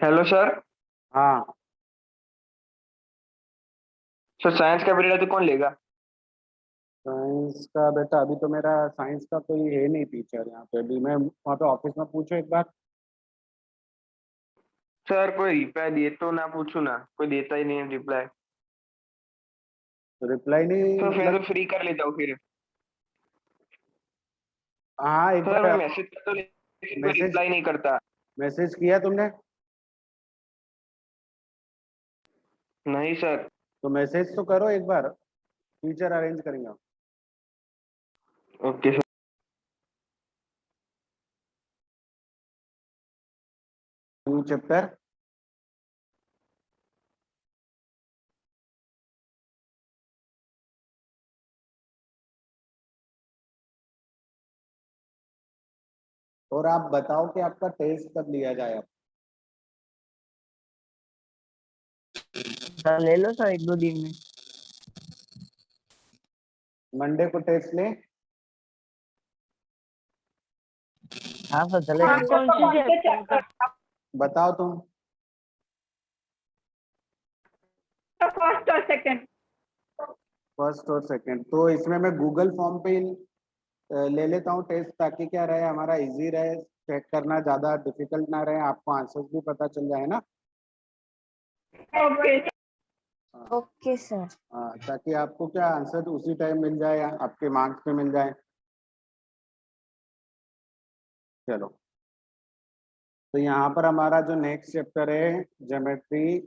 Hello sir. हाँ। Sir science का period है तो कौन लेगा? साइंस का बेटा अभी तो मेरा साइंस का कोई है नहीं टीचर यहाँ पे। अभी मैं वहाँ पे ऑफिस में पूछो एक बार। सर कोई रिप्लाई दिए तो ना पूछू ना, कोई देता ही नहीं है रिप्लाई। तो रिप्लाई नहीं सर फिर मतलब। तो फ्री कर लेता हूँ फिर। हाँ एक सर मैं बार मैसेज करता हूँ लेकिन कोई मैसेज रिप्लाई नहीं करता। मैसेज किया तुमने? नहीं सर। तो मैसेज तो करो एक बार, टीचर अरेंज करेंगे। Okay sir. New chapter. और आप बताओ कि आपका टेस्ट कब लिया जाए अब? सर ले लो सर, एक दो दिन में। मंडे को टेस्ट ले। हाँ सर चलेगा। कौन सी मतलब बताओ तुम। फर्स्ट और सेकंड। फर्स्ट और सेकंड तो इसमें मैं गूगल फॉर्म पे ले लेता हूँ टेस्ट, ताकि क्या रहे हमारा इजी रहे, चेक करना ज्यादा डिफिकल्ट ना रहे, आपको आंसर्स भी पता चल जाए ना। ओके। हाँ। Okay sir. हाँ, ताकि आपको क्या आंसर उसी टाइम मिल जाए, आपके मार्क्स पे मिल जाए। चलो, तो यहाँ पर हमारा जो नेक्स्ट चैप्टर है ज्योमेट्री,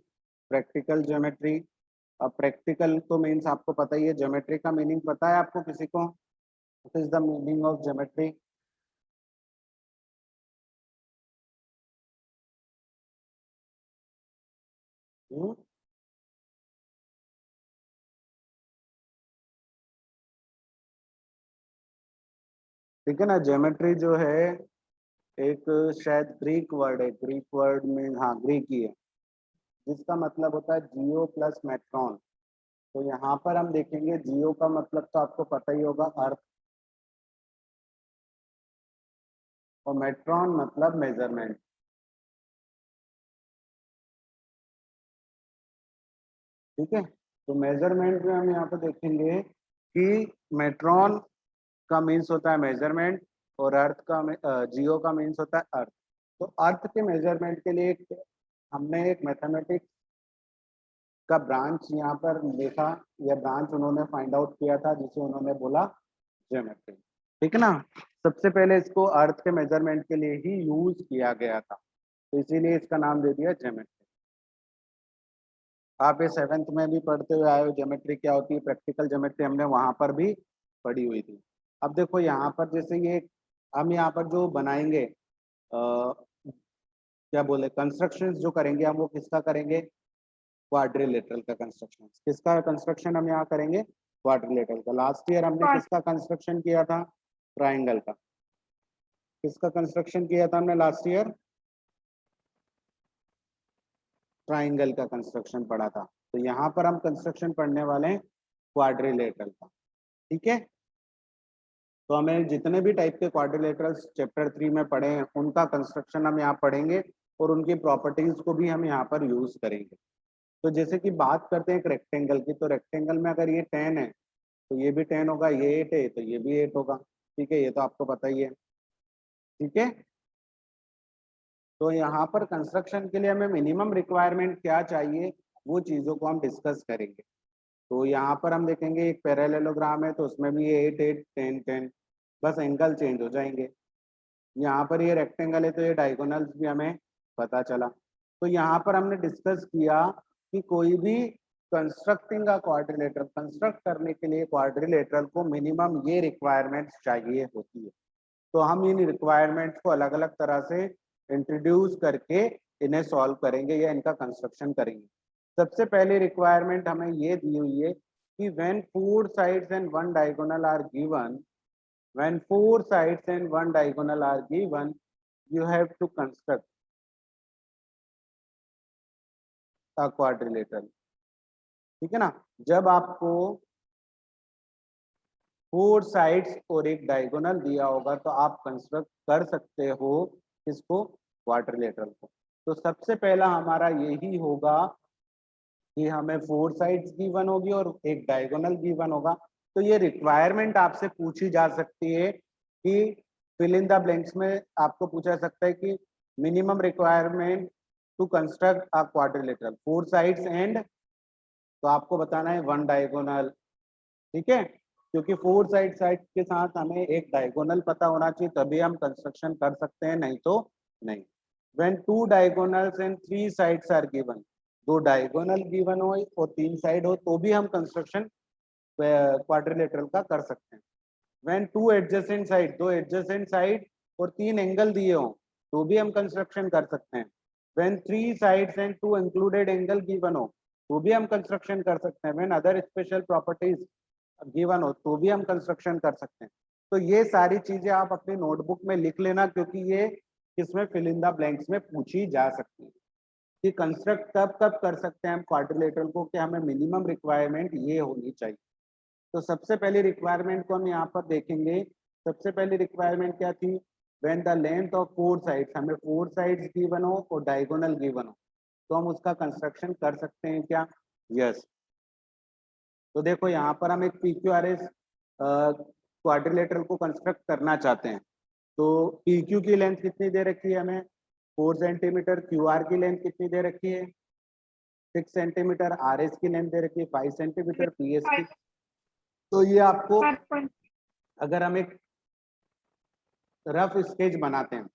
प्रैक्टिकल ज्योमेट्री। अब प्रैक्टिकल तो मीन्स आपको पता ही है, ज्योमेट्री का मीनिंग पता है आपको किसी को? What is the meaning of geometry? ठीक है ना, ज्योमेट्री जो है एक शायद ग्रीक वर्ड है, ग्रीक वर्ड में, हाँ ग्रीक ही है, जिसका मतलब होता है जियो प्लस मेट्रॉन। तो यहाँ पर हम देखेंगे जियो का मतलब तो आपको पता ही होगा, अर्थ, और मेट्रॉन मतलब मेजरमेंट। ठीक है, तो मेजरमेंट में हम यहाँ पर देखेंगे कि मेट्रॉन का मीन्स होता है मेजरमेंट, और अर्थ का जियो का मीन्स होता है अर्थ। तो अर्थ के मेजरमेंट के लिए हमने एक मैथमेटिक्स का ब्रांच यहाँ पर देखा, यह ब्रांच उन्होंने फाइंड आउट किया था, जिसे उन्होंने बोला ज्योमेट्री। ठीक है ना, सबसे पहले इसको अर्थ के मेजरमेंट के लिए ही यूज किया गया था, तो इसीलिए इसका नाम दे दिया ज्योमेट्री। आप ये 7th में भी पढ़ते हुए आए हो, ज्योमेट्री क्या होती है, प्रैक्टिकल ज्योमेट्री हमने वहां पर भी पढ़ी हुई थी। अब देखो यहाँ पर जैसे ये हम यहाँ पर जो बनाएंगे, क्या बोले, कंस्ट्रक्शन जो करेंगे हम, वो किसका करेंगे? क्वाड्रिलेटरल का कंस्ट्रक्शन। किसका कंस्ट्रक्शन हम यहाँ करेंगे? क्वाड्रिलेटरल का। लास्ट ईयर हमने किसका कंस्ट्रक्शन किया था? ट्राइंगल का। किसका कंस्ट्रक्शन किया था हमने लास्ट ईयर? ट्राइंगल का कंस्ट्रक्शन पढ़ा था। तो यहाँ पर हम कंस्ट्रक्शन पढ़ने वाले हैं क्वाड्रिलेटरल का। ठीक है, तो हमें जितने भी टाइप के क्वाड्रिलेटरल्स चैप्टर 3 में पढ़े हैं, उनका कंस्ट्रक्शन हम यहाँ पढ़ेंगे, और उनकी प्रॉपर्टीज को भी हम यहाँ पर यूज करेंगे। तो जैसे कि बात करते हैं एक रेक्टेंगल की, तो रेक्टेंगल में अगर ये 10 है तो ये भी 10 होगा, ये 8 है तो ये भी 8 होगा। ठीक है, ये तो आपको पता ही है। ठीक है, तो यहाँ पर कंस्ट्रक्शन के लिए हमें मिनिमम रिक्वायरमेंट क्या चाहिए, वो चीज़ों को हम डिस्कस करेंगे। तो यहाँ पर हम देखेंगे एक पैरेललोग्राम है, तो उसमें भी ये 8 8 10 10, बस एंगल चेंज हो जाएंगे। यहाँ पर ये रेक्टेंगल है तो ये डायगोनल्स भी हमें पता चला। तो यहाँ पर हमने डिस्कस किया कि कोई भी कंस्ट्रक्ट करने के लिए क्वाड्रिलेटरल को मिनिमम ये रिक्वायरमेंट्स चाहिए होती है। तो हम इन रिक्वायरमेंट्स को अलग अलग तरह से इंट्रोड्यूस करके इन्हें सॉल्व करेंगे या इनका कंस्ट्रक्शन करेंगे। सबसे पहली रिक्वायरमेंट हमें ये दी हुई है कि when four sides and one diagonal are given, when four sides and one diagonal are given, you have to construct a quadrilateral। ठीक है ना, जब आपको फोर साइड्स और एक डायगोनल दिया होगा तो आप कंस्ट्रक्ट कर सकते हो किसको? क्वाड्रिलेटरल को। तो सबसे पहला हमारा यही होगा कि हमें 4 साइड्स गिवन होगी और एक डायगोनल गिवन होगा। तो ये रिक्वायरमेंट आपसे पूछी जा सकती है कि फिल इन द ब्लैंक्स में आपको पूछा जा सकता है कि minimum requirement to construct a quadrilateral 4 sides and, तो आपको बताना है 1 डायगोनल। ठीक है, क्योंकि 4 साइड के साथ हमें एक डायगोनल पता होना चाहिए, तभी हम कंस्ट्रक्शन कर सकते हैं, नहीं तो नहीं। When 2 diagonals and 3 sides are given, 2 diagonal given हो और 3 साइड हो तो भी हम कंस्ट्रक्शन क्वाड्रिलेटरल का कर सकते हैं। When 2 adjacent side, 2 adjacent side और 3 एंगल दिए हो तो भी हम कंस्ट्रक्शन कर सकते हैं। When 3 sides and 2 included angle given हो तो भी हम कंस्ट्रक्शन कर सकते हैं। When other special properties given हो तो भी हम कंस्ट्रक्शन कर सकते हैं। तो ये सारी चीजें आप अपनी नोटबुक में लिख लेना, क्योंकि ये इसमें फिल इन द ब्लैंक्स में पूछी जा सकती है कि कंस्ट्रक्ट कब कब कर सकते हैं हम क्वाड्रिलेटरल को, कि हमें मिनिमम रिक्वायरमेंट ये होनी चाहिए। तो सबसे पहली रिक्वायरमेंट को हम यहाँ पर देखेंगे। सबसे पहली रिक्वायरमेंट क्या थी? When the length of 4 sides, हमें 4 साइड्स गिवन हो और डायगोनल गिवन हो तो हम उसका कंस्ट्रक्शन कर सकते हैं क्या? यस। तो देखो यहाँ पर हम एक PQRS क्वाड्रिलेटरल को कंस्ट्रक्ट करना चाहते हैं। तो PQ की लेंथ कितनी दे रखी है हमें? 4 सेंटीमीटर। QR की लेंथ कितनी दे रखी है? 6 सेंटीमीटर। RS की लेंथ दे रखी है 5 सेंटीमीटर। PS की, तो ये आपको, 5 अगर हम एक रफ स्केच बनाते हैं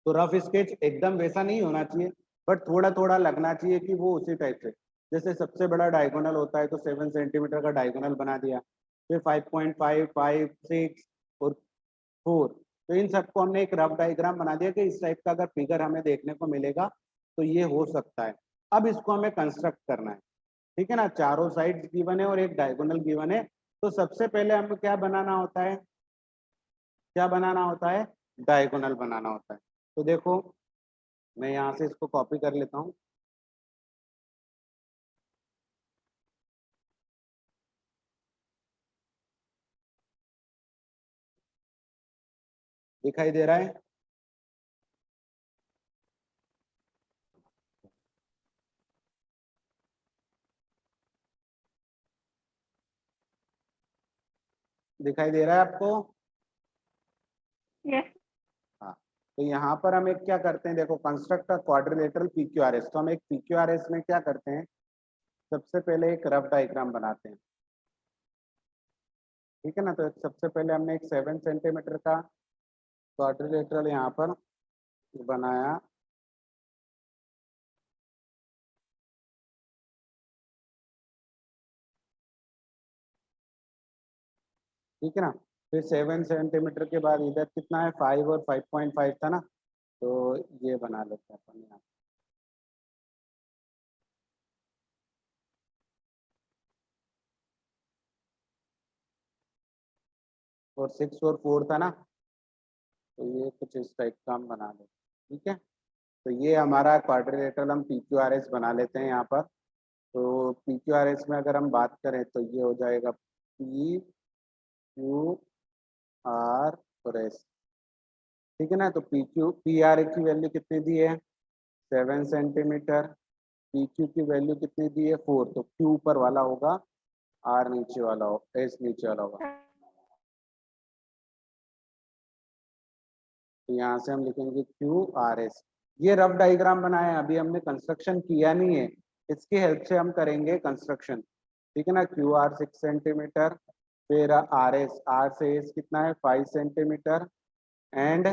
तो रफ स्केच एकदम वैसा नहीं होना चाहिए, बट थोड़ा थोड़ा लगना चाहिए कि वो उसी टाइप से। जैसे सबसे बड़ा डायगोनल होता है तो 7 सेंटीमीटर का डायगोनल बना दिया, फिर 5.5, 5, 6 और 4। तो इन सबको हमने एक रफ डायग्राम बना दिया कि इस टाइप का अगर फिगर हमें देखने को मिलेगा तो ये हो सकता है। अब इसको हमें कंस्ट्रक्ट करना है, ठीक है ना। चारों साइड गिवन है और एक डायगोनल गिवन है। तो सबसे पहले हमें क्या बनाना होता है? क्या बनाना होता है? डायगोनल बनाना होता है। तो देखो मैं यहाँ से इसको कॉपी कर लेता हूँ। दिखाई दे रहा है? दिखाई दे रहा है आपको? Yes. हाँ। तो यहाँ पर हम एक क्या करते हैं, देखो कंस्ट्रक्ट अ क्वाड्रिलेटरल PQRS। तो हम एक PQRS में क्या करते हैं, सबसे पहले एक रफ डायग्राम बनाते हैं, ठीक है ना। तो सबसे पहले हमने एक 7 सेंटीमीटर का क्वाड्रिलेटरल यहाँ पर बनाया। ठीक है ना। फिर 7 सेंटीमीटर के बाद इधर कितना है? 5 और 5.5 था ना, तो ये बना लेते हैं अपन यहाँ। और 6 और 4 था ना, तो ये कुछ इस टाइप का हम बना लेते हैं, ठीक है। तो ये हमारा क्वाड्रिलेटरल हम PQRS बना लेते हैं यहाँ पर। तो PQRS में अगर हम बात करें तो ये हो जाएगा PQR और S, ठीक है ना। तो PR की वैल्यू कितनी दी है? 7 सेंटीमीटर। PQ की वैल्यू कितनी दी है? 4। तो Q ऊपर वाला होगा, R नीचे वाला हो, S नीचे वाला होगा। तो यहाँ से हम लिखेंगे QRS। ये रफ डायग्राम बनाया है, अभी हमने कंस्ट्रक्शन किया नहीं है, इसकी हेल्प से हम करेंगे कंस्ट्रक्शन, ठीक है ना। QR 6 सेंटीमीटर, फिर RS, R से S कितना है? 5 सेंटीमीटर एंड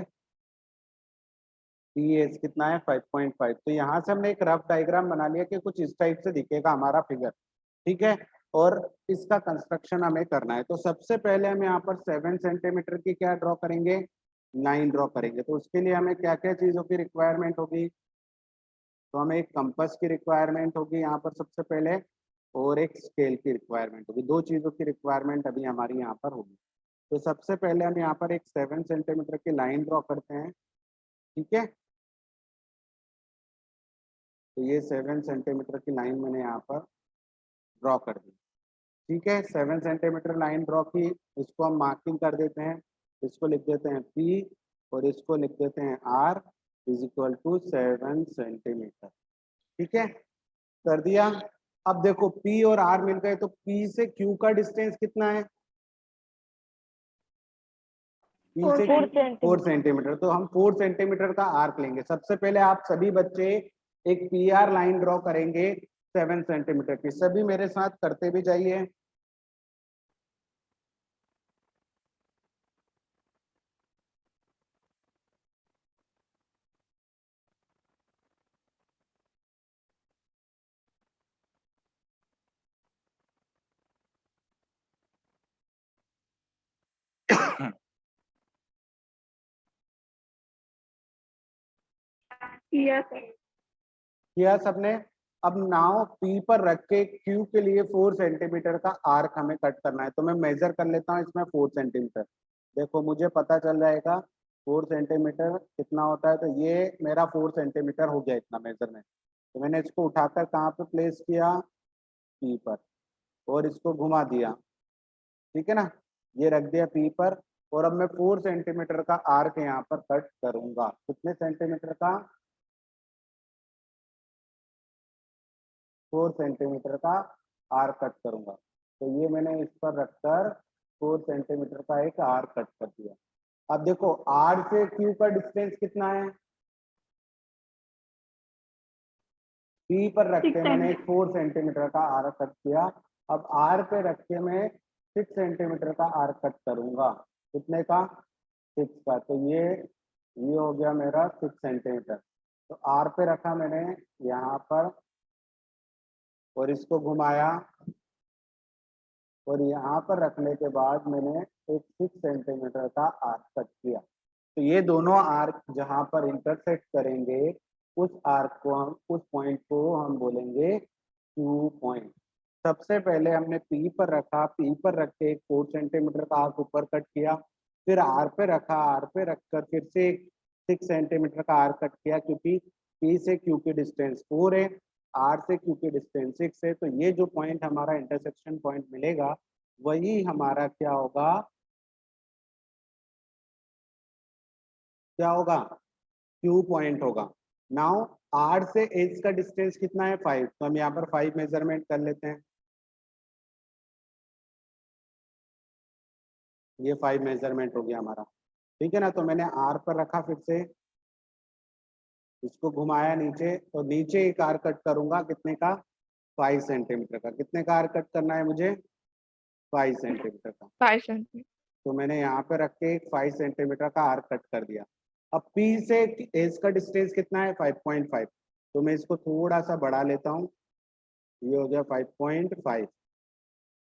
PS कितना है? 5.5। तो यहाँ से हमने एक रफ डायग्राम बना लिया कि कुछ इस टाइप से दिखेगा हमारा फिगर, ठीक है। और इसका कंस्ट्रक्शन हमें करना है। तो सबसे पहले हम यहाँ पर 7 सेंटीमीटर की क्या ड्रॉ करेंगे? लाइन ड्रॉ करेंगे। तो उसके लिए हमें क्या क्या चीज़ों की रिक्वायरमेंट होगी? तो हमें एक कंपास की रिक्वायरमेंट होगी यहाँ पर सबसे पहले, और एक स्केल की रिक्वायरमेंट होगी। 2 चीज़ों की रिक्वायरमेंट अभी हमारी यहाँ पर होगी। तो सबसे पहले हम यहाँ पर एक 7 सेंटीमीटर की लाइन ड्रॉ करते हैं, ठीक है। तो ये 7 सेंटीमीटर की लाइन मैंने यहाँ पर ड्रॉ कर दी, ठीक है। 7 सेंटीमीटर लाइन ड्रॉ की, इसको हम मार्किंग कर देते हैं। इसको लिख देते हैं P और इसको लिख देते हैं R is equal to 7 centimetre. ठीक है, कर दिया। अब देखो P और R मिल गए, तो P से Q का डिस्टेंस कितना है? P से 4 4 सेंटीमीटर। सेंटीमीटर। तो हम 4 सेंटीमीटर का आर्क लेंगे। सबसे पहले आप सभी बच्चे एक PR लाइन ड्रॉ करेंगे 7 सेंटीमीटर की। सभी मेरे साथ करते भी जाइए। Yes, sir. किया सबने? अब नाव P पर रख के Q के लिए 4 सेंटीमीटर का आर्क हमें कट करना है। तो मैं मेजर कर लेता हूँ इसमें 4 सेंटीमीटर। देखो मुझे पता चल जाएगा 4 सेंटीमीटर कितना होता है। तो ये मेरा 4 सेंटीमीटर हो गया इतना मेजरमेंट। तो मैंने इसको उठाकर कहाँ पे प्लेस किया? P पर, और इसको घुमा दिया। ठीक है ना, ये रख दिया P पर। और अब मैं 4 सेंटीमीटर का आर्क यहाँ पर कट करूंगा। कितने सेंटीमीटर का? 4 सेंटीमीटर का आर्क कट करूंगा। तो ये मैंने इस पर रखकर 4 सेंटीमीटर का एक आर्क कट कर दिया। अब देखो R से Q का डिस्टेंस कितना है? P पर रख के 6 मैंने एक 4 सेंटीमीटर का आर्क कट किया। अब R पे रख के मैं 6 सेंटीमीटर का आर्क कट करूंगा। कितने का? 6 का। तो ये हो गया मेरा 6 सेंटीमीटर। तो R पे रखा मैंने यहाँ पर, और इसको घुमाया, और यहाँ पर रखने के बाद मैंने एक 6 सेंटीमीटर का आर्क कट किया। तो ये दोनों आर्क जहाँ पर इंटरसेक्ट करेंगे, उस आर्क को हम, उस पॉइंट को हम बोलेंगे Q पॉइंट। सबसे पहले हमने P पर रखा, P पर रख के एक 4 सेंटीमीटर का आर्क ऊपर कट किया। फिर R पे रखा, R पे रखकर फिर से एक 6 सेंटीमीटर का आर्क कट किया, क्योंकि P से Q की डिस्टेंस 4 है, R से Q की डिस्टेंस 6 है। तो ये जो पॉइंट हमारा इंटरसेक्शन पॉइंट मिलेगा, वही हमारा क्या होगा? क्या होगा? Q पॉइंट होगा। नाउ R से एज का डिस्टेंस कितना है? 5। तो हम यहाँ पर 5 मेजरमेंट कर लेते हैं। ये 5 मेजरमेंट हो गया हमारा। ठीक है ना, तो मैंने R पर रखा, फिर से इसको घुमाया नीचे, तो नीचे एक आर्क कट करूंगा। कितने का? 5 सेंटीमीटर का। कितने का आर्क कट करना है मुझे? 5 सेंटीमीटर का। 5 centimeters. तो मैंने यहाँ पे रख के एक 5 सेंटीमीटर का आर्क कट कर दिया। अब P से एज का डिस्टेंस कितना है? 5.5। तो मैं इसको थोड़ा सा बढ़ा लेता हूँ। ये हो गया 5.5।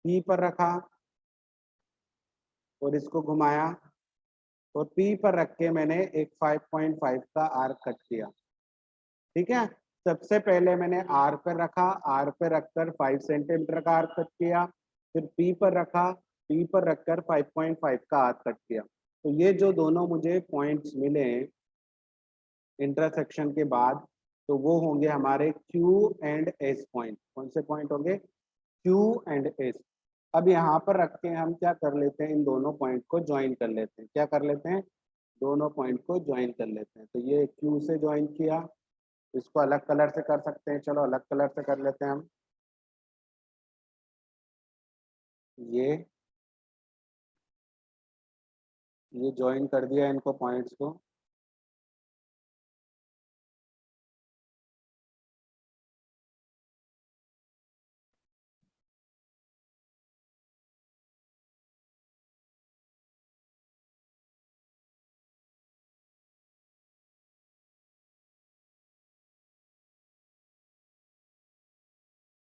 P पर रखा और इसको घुमाया, और P पर रख के मैंने एक 5.5 का आर्क कट किया। ठीक है, सबसे पहले मैंने R पर रखा, R पर रखकर 5 सेंटीमीटर का आर्क कट किया। फिर P पर रखा, P पर रखकर 5.5 का आर्क कट किया। तो ये जो दोनों मुझे पॉइंट्स मिले इंटरसेक्शन के बाद, तो वो होंगे हमारे Q एंड S पॉइंट। कौन से पॉइंट होंगे? Q and S। अब यहाँ पर रख के हम क्या कर लेते हैं? इन दोनों पॉइंट को ज्वाइन कर लेते हैं। क्या कर लेते हैं? दोनों पॉइंट को ज्वाइन कर लेते हैं। तो ये Q से ज्वाइन किया, इसको अलग कलर से कर सकते हैं। चलो अलग कलर से कर लेते हैं हम। ये ज्वाइन कर दिया इनको, पॉइंट्स को।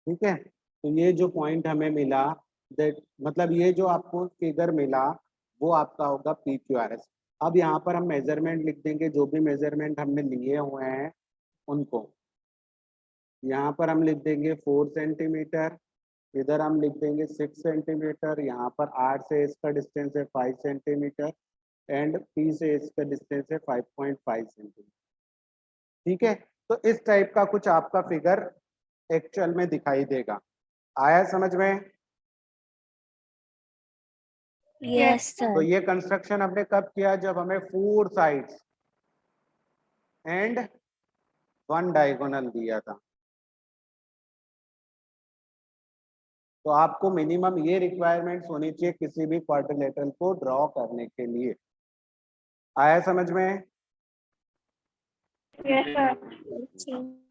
ठीक है, तो ये जो पॉइंट हमें मिला, दैट मतलब ये जो आपको फिगर मिला, वो आपका होगा PQRS। अब यहाँ पर हम मेजरमेंट लिख देंगे, जो भी मेजरमेंट हमने लिए हुए हैं उनको। यहाँ पर हम लिख देंगे 4 सेंटीमीटर, इधर हम लिख देंगे 6 सेंटीमीटर, यहाँ पर R से S का डिस्टेंस है 5 सेंटीमीटर, एंड P से S का डिस्टेंस है 5.5 सेंटीमीटर। ठीक है, तो इस टाइप का कुछ आपका फिगर एक्चुअल में दिखाई देगा। आया समझ में? यस तो सर। ये कंस्ट्रक्शन हमने कब किया? जब हमें 4 साइड्स एंड 1 डायगोनल दिया था। तो आपको मिनिमम ये रिक्वायरमेंट्स होनी चाहिए किसी भी क्वाड्रिलेटरल को ड्रॉ करने के लिए। आया समझ में? Yes, sir.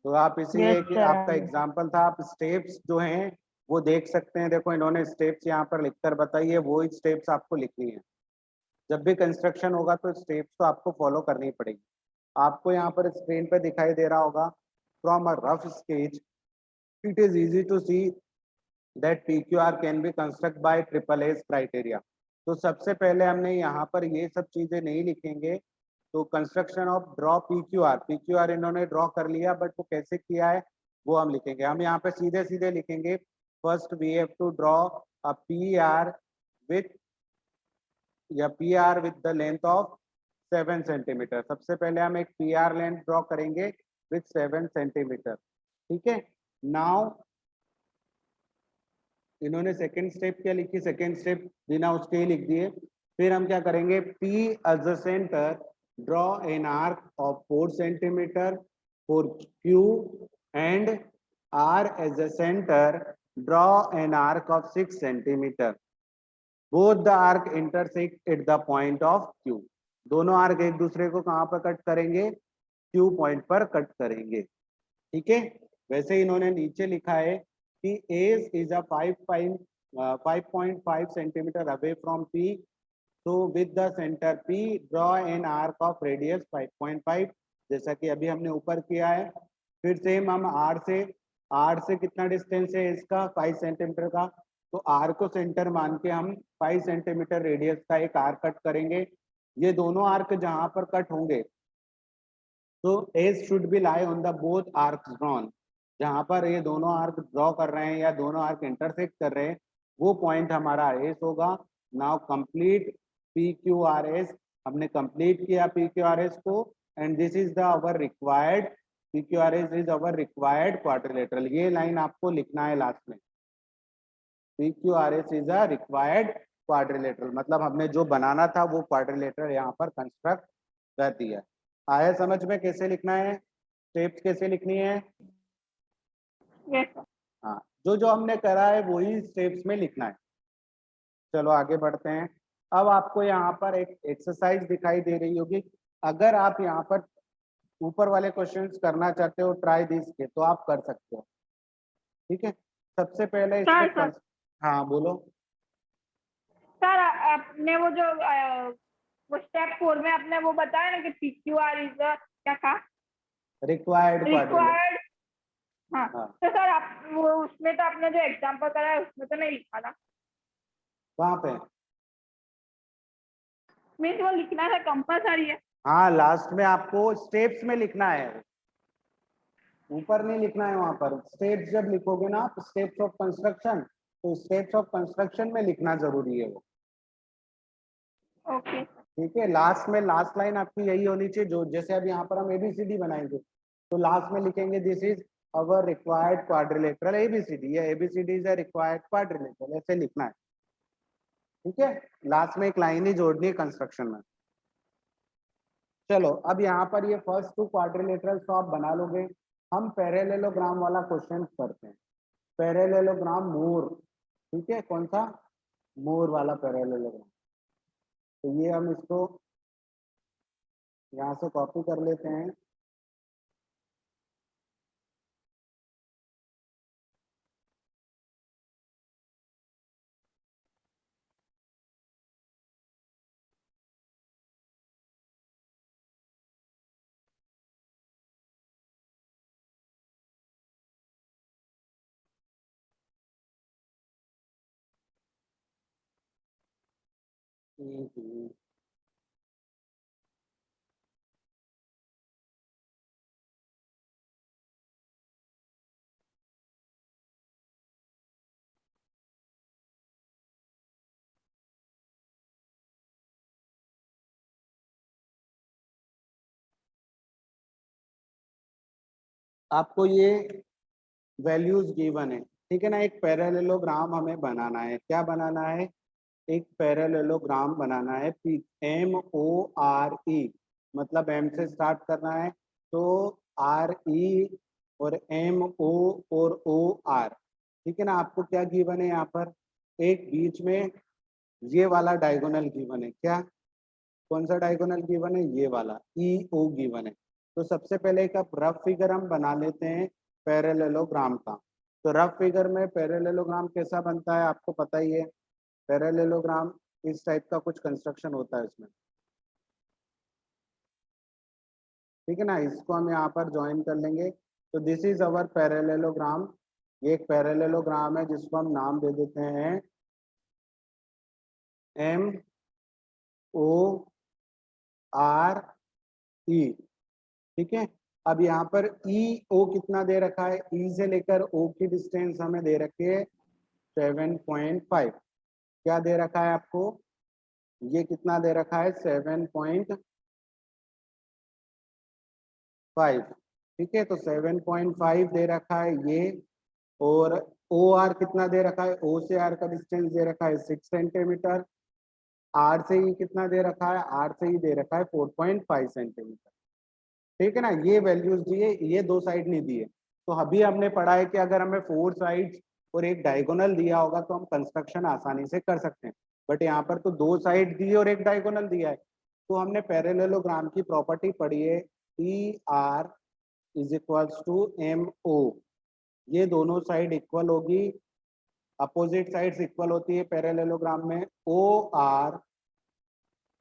तो आप इसीलिए Yes, कि sir, आपका आगे। एग्जाम्पल था, आप स्टेप्स जो हैं वो देख सकते हैं। देखो इन्होंने स्टेप्स यहाँ पर लिखकर बताई है, वो ही स्टेप्स आपको लिखनी है। जब भी कंस्ट्रक्शन होगा तो स्टेप्स तो आपको फॉलो करनी पड़ेगी। आपको यहाँ पर स्क्रीन पे दिखाई दे रहा होगा, from a rough sketch it is easy to see that PQR can be construct by triple S criteria. तो सबसे पहले हमने यहाँ पर ये सब चीजें नहीं लिखेंगे। तो कंस्ट्रक्शन ऑफ ड्रॉ PQR इन्होंने ड्रॉ कर लिया, बट वो कैसे किया है वो हम लिखेंगे। हम यहाँ पे सीधे सीधे लिखेंगे, first we have to draw a PR with PR with the length of 7 centimetre. सबसे पहले हम एक PR लेंथ ड्रॉ करेंगे विथ 7 सेंटीमीटर। ठीक है, नाउ इन्होंने सेकेंड स्टेप क्या लिखी, सेकेंड स्टेप बिना उसके ही लिख दिए। फिर हम क्या करेंगे, P as the centre draw an arc of 4 centimetre for Q and R as the centre draw an arc of 6 centimetre. Both the arc intersect at the point of Q। दोनों arc एक दूसरे को कहाँ पर cut करेंगे, Q point पर cut करेंगे। ठीक है, वैसे इन्होंने नीचे लिखा है कि S is a 5.5 centimetre away from P, so with the center P draw an arc of radius 5.5, जैसा कि अभी हमने ऊपर किया है। फिर सेम हम R से कितना डिस्टेंस है इसका, 5 सेंटीमीटर का। तो R को सेंटर मान के हम 5 सेंटीमीटर रेडियस का एक आर्क कट करेंगे। ये दोनों आर्क जहां पर कट होंगे तो S should be lie on the both arcs drawn. जहां पर ये दोनों आर्क ड्रॉ कर रहे हैं या दोनों आर्क इंटरसेक्ट कर रहे हैं वो पॉइंट हमारा एज होगा। नाउ कंप्लीट PQRS, हमने कंप्लीट किया PQRS को, and this is the our required PQRS is our required quadrilateral. ये लाइन आपको लिखना है लास्ट में, PQRS is a required quadrilateral, मतलब हमने जो बनाना था वो क्वाड्रिलेटरल यहाँ पर कंस्ट्रक्ट कर दिया। आया समझ में कैसे लिखना है, स्टेप्स कैसे लिखनी है? Yes, sir. हाँ, जो जो हमने करा है वही स्टेप्स में लिखना है। चलो आगे बढ़ते हैं। अब आपको यहाँ पर एक एक्सरसाइज दिखाई दे रही होगी। अगर आप यहाँ पर ऊपर वाले क्वेश्चंस करना चाहते हो ट्राई दिस के, तो आप कर सकते हो। ठीक है, सबसे पहले सर, इसमें सर। हाँ बोलो। सर, आपने वो जो वो स्टेप 4 में आपने वो बताया ना कि PQR इज क्या था, रिक्वायर्ड क्वाड्रिलेटरल। रिक्वायर्ड। हाँ, हाँ, तो सर आप वो उसमें तो आपने जो एग्जांपल कराया उसमें तो नहीं लिखा था। कहाँ पे? मीन्स वो लिखना था कंपलसरी है। हाँ, लास्ट में आपको स्टेप्स में लिखना है, ऊपर नहीं लिखना है। वहां पर स्टेप्स जब लिखोगे ना आप, स्टेप्स ऑफ कंस्ट्रक्शन, तो स्टेप्स ऑफ कंस्ट्रक्शन में लिखना जरूरी है वो। ओके। ठीक है, लास्ट में लास्ट लाइन आपकी यही होनी चाहिए। जो जैसे अब यहाँ पर हम ABCD बनाएंगे तो लास्ट में लिखेंगे this is our required quadrilateral ABCD, या ABCD is a required quadrilateral, ऐसे लिखना है। ठीक है, लास्ट में एक लाइन ही जोड़नी है कंस्ट्रक्शन में। चलो अब यहाँ पर ये फर्स्ट 2 क्वाड्रिलेटरल्स तो आप बना लोगे। हम पैरेललोग्राम वाला क्वेश्चन करते हैं, पैरेललोग्राम मोर। ठीक है, कौन सा? मोर वाला पैरेललोग्राम। तो ये हम इसको यहाँ से कॉपी कर लेते हैं। आपको ये वैल्यूज गिवन है, ठीक है ना। एक पैरेललोग्राम हमें बनाना है। क्या बनाना है? एक पैरेललोग्राम बनाना है। MORE, मतलब M से स्टार्ट करना है, तो आर ई और एम ओ और ओ आर, ठीक है ना। आपको क्या गिवन है यहाँ पर, एक बीच में ये वाला डायगोनल गिवन है। क्या, कौन सा डायगोनल गिवन है, ये वाला ई ओ गिवन है। तो सबसे पहले एक रफ फिगर हम बना लेते हैं पैरेललोग्राम का। तो रफ फिगर में पैरेललोग्राम कैसा बनता है आपको पता ही है। पैरेललोग्राम इस टाइप का कुछ कंस्ट्रक्शन होता है इसमें, ठीक है ना। इसको हम यहाँ पर ज्वाइन कर लेंगे। तो दिस इज अवर पैरेललोग्राम। ये एक पैरेललोग्राम है जिसको हम नाम दे देते हैं एम ओ आर ई, ठीक है। अब यहाँ पर ई ओ कितना दे रखा है, ई से लेकर ओ की डिस्टेंस हमें दे रखी है 7.5। क्या दे रखा है आपको, ये कितना दे रखा है 7.5, ठीक है। तो 7.5 दे रखा है ये। और ओ आर कितना दे रखा है, ओ से आर का डिस्टेंस दे रखा है 6 सेंटीमीटर। आर से ई कितना दे रखा है, आर से ई दे रखा है 4.5 सेंटीमीटर, ठीक है ना। ये वैल्यूज दिए, ये दो साइड नहीं दिए। तो अभी हमने पढ़ा है कि अगर हमें 4 साइड्स और एक डायगोनल दिया होगा तो हम कंस्ट्रक्शन आसानी से कर सकते हैं। बट यहाँ पर तो 2 साइड दी और एक डायगोनल दिया है। तो हमने पैरेललोग्राम की प्रॉपर्टी पढ़ी है, E R is equals to M O. ये दोनों साइड इक्वल होगी, अपोजिट साइड्स इक्वल होती है पैरेललोग्राम में। O R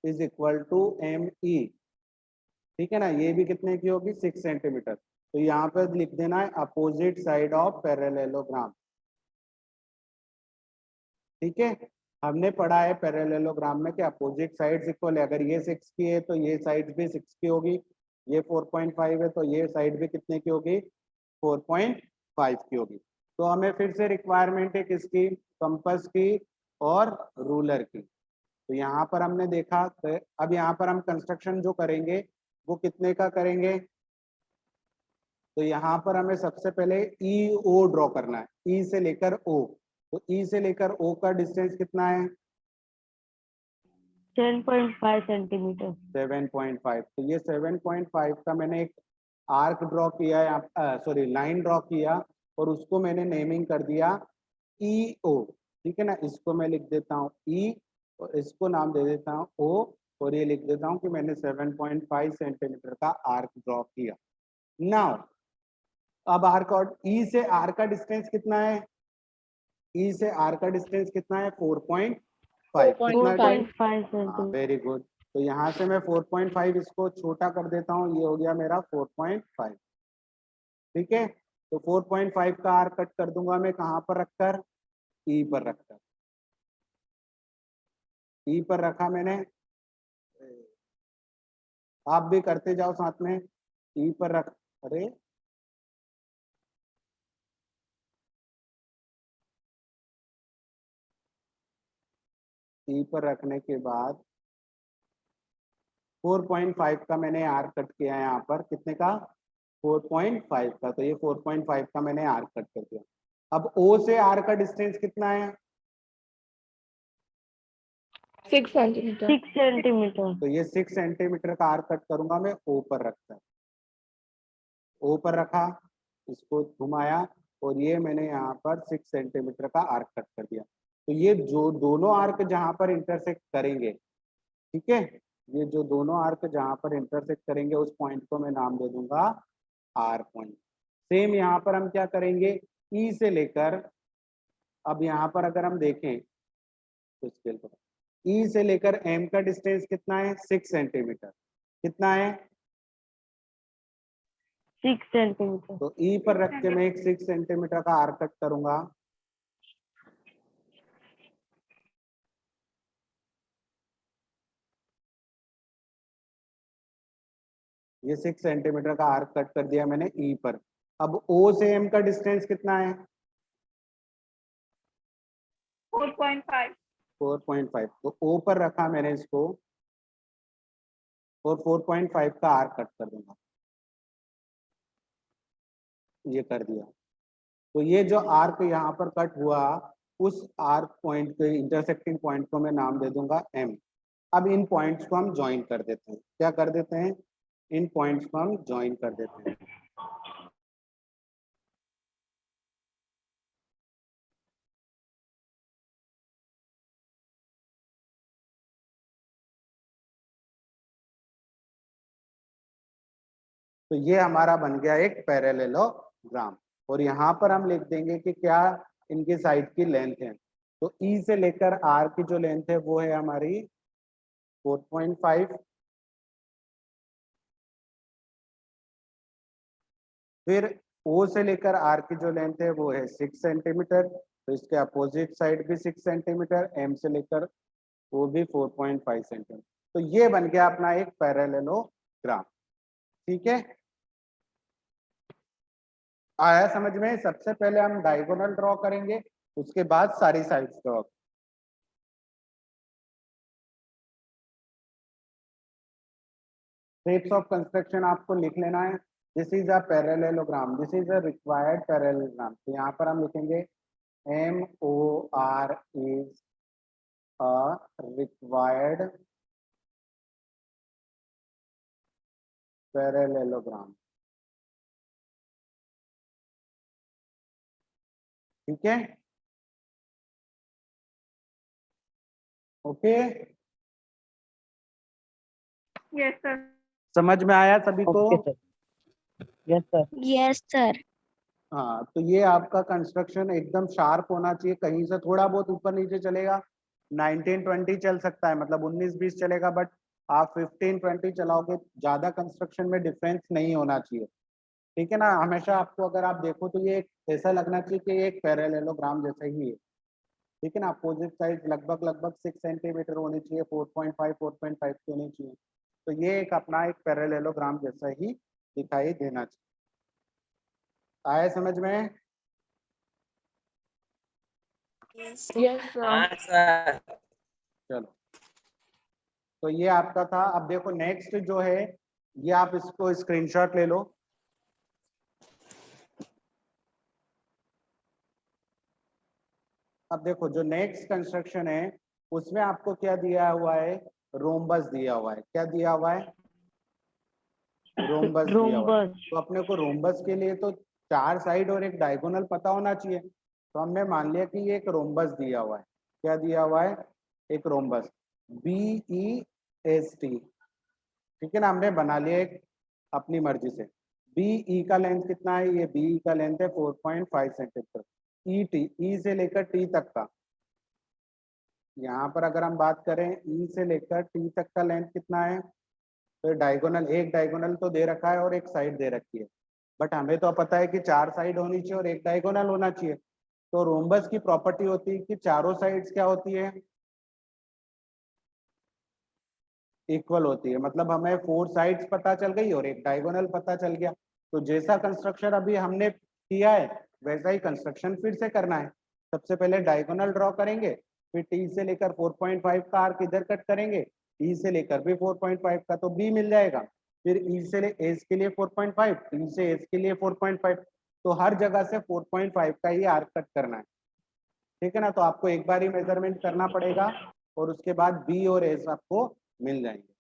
is equal to M E, ठीक है ना। ये भी कितने की होगी, 6 सेंटीमीटर। तो यहाँ पर लिख देना है अपोजिट साइड ऑफ पैरेललोग्राम, ठीक है। हमने पढ़ा है पैरेललोग्राम में कि अपोजिट साइड्स इक्वल है। अगर ये 6 की है तो ये साइड भी 6 की होगी, ये 4.5 है तो ये साइड भी कितने की होगी, 4.5 की होगी। तो हमें फिर से रिक्वायरमेंट है किसकी, कंपास की और रूलर की। तो यहाँ पर हमने देखा, अब यहाँ पर हम कंस्ट्रक्शन जो करेंगे वो कितने का करेंगे। तो यहाँ पर हमें सबसे पहले ई ओ ड्रॉ करना है, ई से लेकर ओ। तो ई से लेकर ओ का डिस्टेंस कितना है, 10.5 सेंटीमीटर। 7.5। तो ये 7.5 का मैंने एक आर्क ड्रॉ किया, सॉरी लाइन ड्रॉ किया, और उसको मैंने नेमिंग कर दिया ई ओ, ठीक है ना। इसको मैं लिख देता हूँ ई, और इसको नाम दे देता हूँ ओ, और ये लिख देता हूँ कि मैंने 7.5 सेंटीमीटर का आर्क ड्रॉ किया। नाउ अब आर्क और ई से आर का डिस्टेंस कितना है, ई से आर का डिस्टेंस कितना है 4.5। कितना, 4.5 सेंटीमीटर। Very good. तो यहाँ से मैं 4.5 इसको छोटा कर देता हूँ, ये हो गया मेरा 4.5, ठीक है। तो 4.5 का आर कट कर दूंगा मैं कहाँ पर रखकर, ई पर रखकर। ई पर रखा मैंने, आप भी करते जाओ साथ में, ई पर रख, अरे ई पर रखने के बाद 4.5 का मैंने आर कट किया है यहाँ पर, कितने का, 4.5 का। तो ये 4.5 का मैंने आर कट कर दिया। अब ओ से आर का डिस्टेंस कितना है, 6 सेंटीमीटर। 6 सेंटीमीटर। तो ये 6 सेंटीमीटर का आर कट करूंगा मैं ओ पर रखकर। ओ पर रखा, इसको घुमाया, और ये मैंने यहाँ पर 6 सेंटीमीटर का आर्क कट कर दिया। तो ये जो दोनों आर्क जहाँ पर इंटरसेक्ट करेंगे, ठीक है, ये जो दोनों आर्क जहाँ पर इंटरसेक्ट करेंगे उस पॉइंट को मैं नाम दे दूंगा आर पॉइंट। सेम यहाँ पर हम क्या करेंगे, ई से लेकर, अब यहाँ पर अगर हम देखें तो स्केल पर, ई से लेकर एम का डिस्टेंस कितना है, 6 सेंटीमीटर। कितना है, 6 सेंटीमीटर। तो ई पर रख के मैं एक 6 सेंटीमीटर का आर्क कट करूंगा। ये 6 सेंटीमीटर का आर्क कट कर दिया मैंने ई पर। अब ओ से एम का डिस्टेंस कितना है, 4.5। 4.5। तो ओ पर रखा मैंने इसको, और 4.5 का आर्क कट कर दूंगा, ये कर दिया। तो ये जो आर्क यहाँ पर कट हुआ, उस आर्क पॉइंट के इंटरसेक्टिंग पॉइंट को मैं नाम दे दूंगा एम। अब इन पॉइंट्स को हम ज्वाइन कर देते हैं, क्या कर देते हैं, इन पॉइंट्स को हम ज्वाइन कर देते हैं। तो ये हमारा बन गया एक पैरेललोग्राम, और यहाँ पर हम लिख देंगे कि क्या इनकी साइड की लेंथ है। तो ई से लेकर आर की जो लेंथ है वो है हमारी 4.5, फिर ओ से लेकर आर की जो लेंथ है वो है 6 सेंटीमीटर, तो इसके अपोजिट साइड भी 6 सेंटीमीटर, एम से लेकर वो भी 4.5 सेंटीमीटर। तो ये बन गया अपना एक पैरेललोग्राम। ठीक है, आया समझ में? सबसे पहले हम डायगोनल ड्रॉ करेंगे, उसके बाद सारी sides draw. Shapes of construction आपको लिख लेना है। This is a parallelogram, this is a required parallelogram. तो यहाँ पर हम लिखेंगे MOR is a required parallelogram। ठीक है, ओके, यस सर। समझ में आया सभी को? Okay sir, yes sir. Yes sir. हाँ, तो ये आपका कंस्ट्रक्शन एकदम शार्प होना चाहिए, कहीं से थोड़ा बहुत ऊपर नीचे चलेगा, 19-20 चल सकता है, मतलब 19-20 चलेगा, बट आप 15-20 चलाओगे, ज्यादा कंस्ट्रक्शन में डिफरेंस नहीं होना चाहिए। ठीक है ना, हमेशा आपको अगर आप देखो तो ये ऐसा लगना चाहिए कि एक पैरेललोग्राम जैसा ही है। ठीक है ना, अपोजिट साइड लगभग 6 सेंटीमीटर होनी चाहिए, 4.5 की होनी चाहिए। तो ये एक अपना एक पैरेललोग्राम जैसा ही दिखाई देना चाहिए। आया समझ में? Yes sir. चलो, तो ये आपका था। अब देखो नेक्स्ट जो है, ये आप इसको स्क्रीनशॉट ले लो। अब देखो जो नेक्स्ट कंस्ट्रक्शन है उसमें आपको क्या दिया हुआ है, रोम्बस दिया हुआ है। क्या दिया हुआ है? रोम्बस दिया हुआ है। रोम्बस। तो अपने को रोम्बस के लिए तो 4 साइड और एक डायगोनल पता होना चाहिए। तो हमने मान लिया कि ये एक रोम्बस दिया हुआ है। क्या दिया हुआ है? एक रोम्बस, BEST। ठीक है ना, हमने बना लिया एक अपनी मर्जी से। BE का लेंथ कितना है? ये BE का लेंथ है 4.5 सेंटीमीटर। E से लेकर T तक का, यहाँ पर अगर हम बात करें E से लेकर T तक का लेंथ कितना है, तो डायगोनल, एक डायगोनल तो दे रखा है और एक साइड दे रखी है, बट हमें तो पता है कि 4 साइड होनी चाहिए और एक डायगोनल होना चाहिए। तो रोम्बस की प्रॉपर्टी होती है कि चारों साइड्स क्या होती है? इक्वल होती है। मतलब हमें 4 साइड्स पता चल गई और एक डायगोनल पता चल गया। तो जैसा कंस्ट्रक्शन अभी हमने किया है वैसा ही कंस्ट्रक्शन फिर से करना है। सबसे पहले डायगोनल ड्रॉ करेंगे, फिर T से लेकर 4.5 का आर्क इधर कट करेंगे, E से लेकर भी 4.5 का, तो B मिल जाएगा। फिर E से S के लिए 4.5, T से S के लिए 4.5, तो हर जगह से 4.5 का ही आर्क कट करना है। ठीक है ना, तो आपको एक बार ही मेजरमेंट करना पड़ेगा और उसके बाद B और S आपको मिल जाएंगे।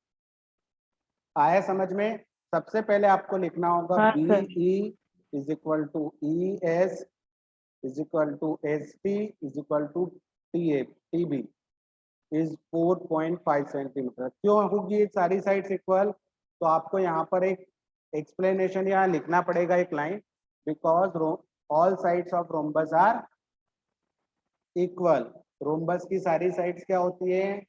आया समझ में? सबसे पहले आपको लिखना होगा हाँ, sir. BE is equal to ES is equal to ST is equal to TB is 4.5 centimetre. क्यों होगी ये सारी साइड्स इक्वल? तो आपको यहाँ पर एक एक्सप्लेनेशन यहाँ लिखना पड़ेगा, एक line, because all sides of rhombus are equal. Rhombus की सारी साइड्स क्या होती है?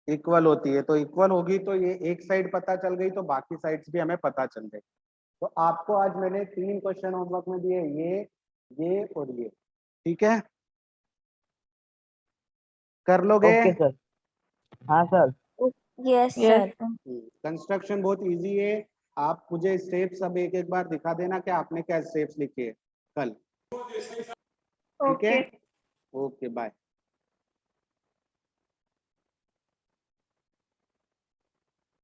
इक्वल होती है। तो इक्वल होगी तो ये एक साइड पता चल गई तो बाकी साइड्स भी हमें पता चल गई। तो आपको आज मैंने 3 क्वेश्चन होमवर्क में दिए, ये और ये। ठीक है, कर लोगे? Okay sir. हाँ सर। Yes sir. कंस्ट्रक्शन बहुत इजी है। आप मुझे स्टेप्स अब एक एक बार दिखा देना कि आपने क्या स्टेप्स लिखे कल। ठीक है, ओके। Okay, bye.